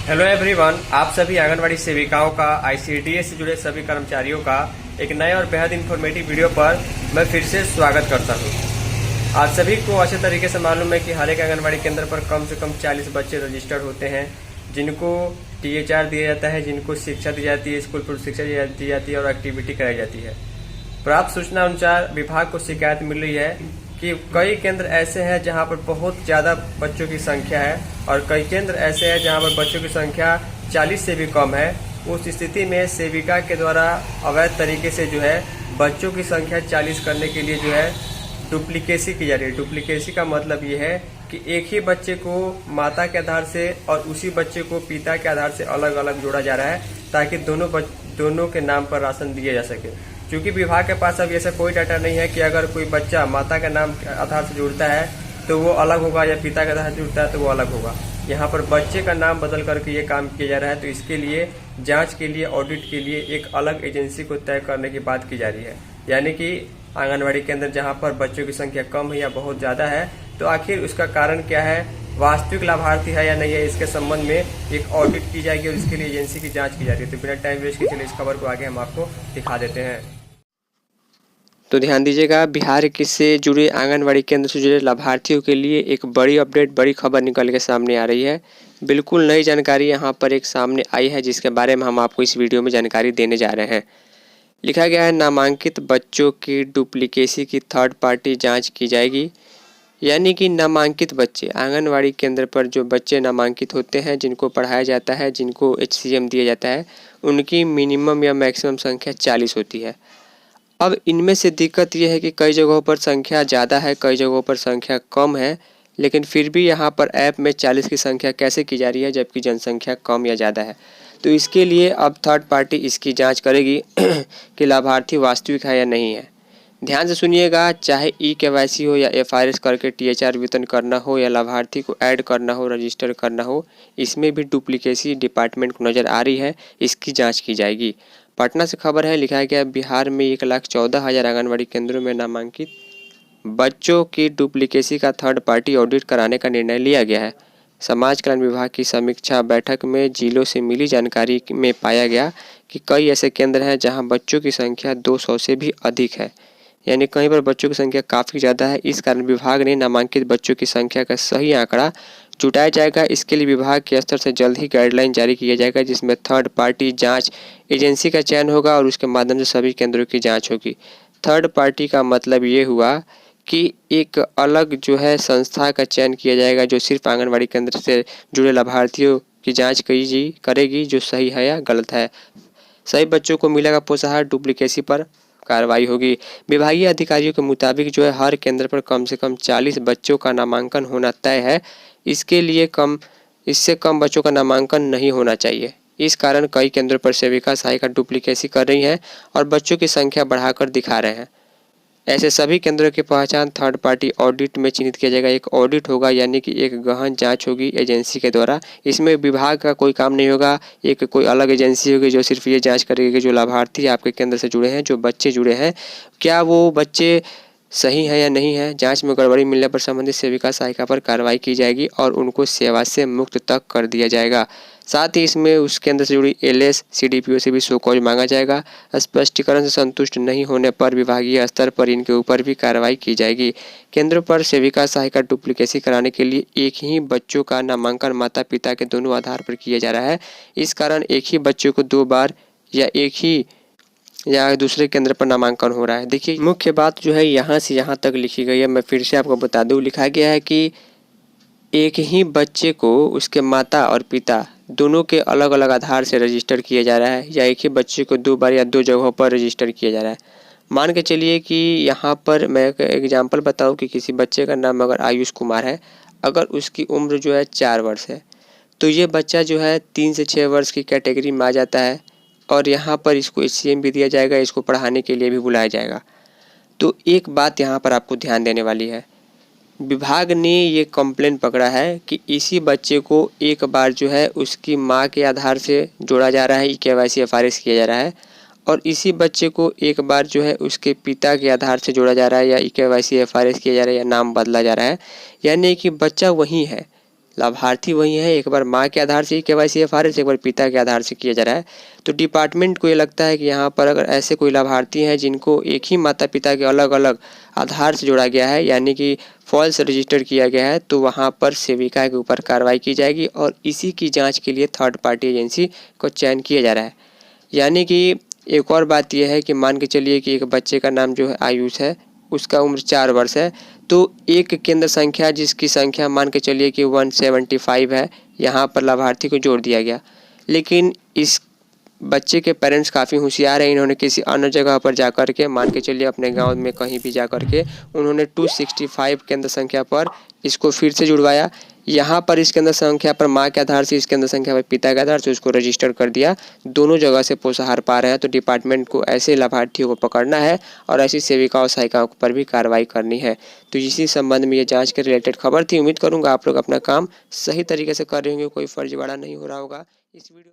Hello everyone, आप सभी आंगनवाड़ी सेविकाओं का, आईसीडीएस से जुड़े सभी कर्मचारियों का एक नए और बेहद इन्फॉर्मेटिव वीडियो पर मैं फिर से स्वागत करता हूं। आप सभी को अच्छे तरीके से मालूम है कि हर एक आंगनवाड़ी केंद्र पर कम से कम 40 बच्चे रजिस्टर्ड होते हैं, जिनको टीएचआर दिया जाता है, जिनको शिक्षा दी जाती है, स्कूल पूर्व शिक्षा दी जाती है और एक्टिविटी कराई जाती है। प्राप्त सूचना अनुसार विभाग को शिकायत मिल रही है कि कई केंद्र ऐसे हैं जहां पर बहुत ज़्यादा बच्चों की संख्या है और कई केंद्र ऐसे हैं जहां पर बच्चों की संख्या 40 से भी कम है। उस स्थिति में सेविका के द्वारा अवैध तरीके से जो है बच्चों की संख्या 40 करने के लिए जो है डुप्लीकेसी की जा रही है। डुप्लीकेसी का मतलब ये है कि एक ही बच्चे को माता के आधार से और उसी बच्चे को पिता के आधार से अलग अलग जोड़ा जा रहा है, ताकि दोनों के नाम पर राशन दिया जा सके। क्योंकि विभाग के पास अभी ऐसा कोई डाटा नहीं है कि अगर कोई बच्चा माता के नाम के आधार से जुड़ता है तो वो अलग होगा या पिता के आधार से जुड़ता है तो वो अलग होगा। यहाँ पर बच्चे का नाम बदल करके ये काम किया जा रहा है, तो इसके लिए जांच के लिए, ऑडिट के लिए एक अलग एजेंसी को तय करने की बात की जा रही है। यानी कि आंगनवाड़ी केंद्र जहाँ पर बच्चों की संख्या कम है या बहुत ज़्यादा है, तो आखिर उसका कारण क्या है, वास्तविक लाभार्थी है या नहीं है, इसके संबंध में एक ऑडिट की जाएगी और इसके लिए एजेंसी की जांच की जा रही है। तो बिना टाइम वेस्ट के चलिए इस खबर को आगे हम आपको दिखा देते हैं। तो ध्यान दीजिएगा, बिहार से जुड़े आंगनवाड़ी केंद्र से जुड़े लाभार्थियों के लिए एक बड़ी अपडेट, बड़ी खबर निकल के सामने आ रही है। बिल्कुल नई जानकारी यहाँ पर एक सामने आई है, जिसके बारे में हम आपको इस वीडियो में जानकारी देने जा रहे हैं। लिखा गया है, नामांकित बच्चों की डुप्लीकेसी की थर्ड पार्टी जांच की जाएगी। यानी कि नामांकित बच्चे, आंगनवाड़ी केंद्र पर जो बच्चे नामांकित होते हैं, जिनको पढ़ाया जाता है, जिनको HCM दिया जाता है, उनकी मिनिमम या मैक्सिमम संख्या 40 होती है। अब इनमें से दिक्कत यह है कि कई जगहों पर संख्या ज़्यादा है, कई जगहों पर संख्या कम है, लेकिन फिर भी यहाँ पर ऐप में 40 की संख्या कैसे की जा रही है जबकि जनसंख्या कम या ज़्यादा है। तो इसके लिए अब थर्ड पार्टी इसकी जांच करेगी कि लाभार्थी वास्तविक है या नहीं है। ध्यान से सुनिएगा, चाहे eKYC हो या FRS करके THR वितरण करना हो या लाभार्थी को ऐड करना हो, रजिस्टर करना हो, इसमें भी डुप्लीकेसी डिपार्टमेंट को नज़र आ रही है, इसकी जाँच की जाएगी। पटना से खबर है, लिखा गया, बिहार में 1,14,000 आंगनवाड़ी केंद्रों में नामांकित बच्चों की डुप्लीकेसी का थर्ड पार्टी ऑडिट कराने का निर्णय लिया गया है। समाज कल्याण विभाग की समीक्षा बैठक में जिलों से मिली जानकारी में पाया गया कि कई ऐसे केंद्र हैं जहां बच्चों की संख्या 200 से भी अधिक है, यानी कहीं पर बच्चों की संख्या काफ़ी ज़्यादा है। इस कारण विभाग ने नामांकित बच्चों की संख्या का सही आंकड़ा जुटाया जाएगा। इसके लिए विभाग के स्तर से जल्द ही गाइडलाइन जारी किया जाएगा, जिसमें थर्ड पार्टी जांच एजेंसी का चयन होगा और उसके माध्यम से सभी केंद्रों की जांच होगी। थर्ड पार्टी का मतलब ये हुआ कि एक अलग जो है संस्था का चयन किया जाएगा, जो सिर्फ आंगनवाड़ी केंद्र से जुड़े लाभार्थियों की जाँच करेगी, जो सही है या गलत है। सही बच्चों को मिलेगा प्रोत्साहन, डुप्लीकेसी पर कार्रवाई होगी। विभागीय अधिकारियों के मुताबिक जो है हर केंद्र पर कम से कम 40 बच्चों का नामांकन होना तय है। इसके लिए इससे कम बच्चों का नामांकन नहीं होना चाहिए। इस कारण कई केंद्रों पर सेविका सहायिका डुप्लीकेसी कर रही हैं और बच्चों की संख्या बढ़ाकर दिखा रहे हैं। ऐसे सभी केंद्रों की पहचान थर्ड पार्टी ऑडिट में चिन्हित किया जाएगा। एक ऑडिट होगा, यानी कि एक गहन जांच होगी एजेंसी के द्वारा। इसमें विभाग का कोई काम नहीं होगा, एक कोई अलग एजेंसी होगी जो सिर्फ ये जांच करेगी कि जो लाभार्थी आपके केंद्र से जुड़े हैं, जो बच्चे जुड़े हैं, क्या वो बच्चे सही है या नहीं है। जांच में गड़बड़ी मिलने पर संबंधित सेविका सहायिका पर कार्रवाई की जाएगी और उनको सेवा से मुक्त तक कर दिया जाएगा। साथ ही इसमें उस केंद्र से जुड़ी LS CDPO से भी शोकॉज मांगा जाएगा। स्पष्टीकरण से संतुष्ट नहीं होने पर विभागीय स्तर पर इनके ऊपर भी कार्रवाई की जाएगी। केंद्र पर सेविका सहायिका डुप्लीकेसी कराने के लिए एक ही बच्चों का नामांकन माता पिता के दोनों आधार पर किया जा रहा है। इस कारण एक ही बच्चे को 2 बार या दूसरे केंद्र पर नामांकन हो रहा है। देखिए, मुख्य बात जो है यहाँ से यहाँ तक लिखी गई है, मैं फिर से आपको बता दूँ। लिखा गया है कि एक ही बच्चे को उसके माता और पिता दोनों के अलग अलग आधार से रजिस्टर किया जा रहा है, या एक ही बच्चे को 2 बार या 2 जगहों पर रजिस्टर किया जा रहा है। मान के चलिए कि यहाँ पर मैं एक एग्जाम्पल बताऊँ कि किसी बच्चे का नाम अगर आयुष कुमार है, अगर उसकी उम्र जो है 4 वर्ष है, तो ये बच्चा जो है 3 से 6 वर्ष की कैटेगरी में आ जाता है और यहाँ पर इसको HCM भी दिया जाएगा, इसको पढ़ाने के लिए भी बुलाया जाएगा। तो एक बात यहाँ पर आपको ध्यान देने वाली है, विभाग ने ये कंप्लेन पकड़ा है कि इसी बच्चे को एक बार जो है उसकी माँ के आधार से जोड़ा जा रहा है, eKYC FRS किया जा रहा है, और इसी बच्चे को एक बार जो है उसके पिता के आधार से जोड़ा जा रहा है या eKYC FRS किया जा रहा है या नाम बदला जा रहा है। यानी कि बच्चा वही है, लाभार्थी वही है, एक बार माँ के आधार से KYC FRS, एक बार पिता के आधार से किया जा रहा है। तो डिपार्टमेंट को ये लगता है कि यहाँ पर अगर ऐसे कोई लाभार्थी हैं जिनको एक ही माता पिता के अलग अलग आधार से जोड़ा गया है, यानी कि फॉल्स रजिस्टर किया गया है, तो वहाँ पर सेविका के ऊपर कार्रवाई की जाएगी और इसी की जाँच के लिए थर्ड पार्टी एजेंसी को चयन किया जा रहा है। यानी कि एक और बात यह है कि मान के चलिए कि एक बच्चे का नाम जो है आयुष है, उसका उम्र 4 वर्ष है, तो एक केंद्र संख्या जिसकी संख्या मान के चलिए कि 175 है, यहाँ पर लाभार्थी को जोड़ दिया गया। लेकिन इस बच्चे के पेरेंट्स काफ़ी होशियार हैं, इन्होंने किसी अन्य जगह पर जाकर के, मान के चलिए अपने गांव में कहीं भी जाकर के, उन्होंने 265 केंद्र संख्या पर इसको फिर से जुड़वाया। यहाँ पर इस केंद्र संख्या पर माँ के आधार से, इस केंद्र संख्या पर पिता के आधार से उसको रजिस्टर कर दिया। दोनों जगह से पोषाहार पा रहे हैं। तो डिपार्टमेंट को ऐसे लाभार्थियों को पकड़ना है और ऐसी सेविकाओं सहायिकाओं पर भी कार्रवाई करनी है। तो इसी संबंध में ये जाँच के रिलेटेड खबर थी। उम्मीद करूँगा आप लोग अपना काम सही तरीके से कर रहे होंगे, कोई फर्जीवाड़ा नहीं हो रहा होगा। इस वीडियो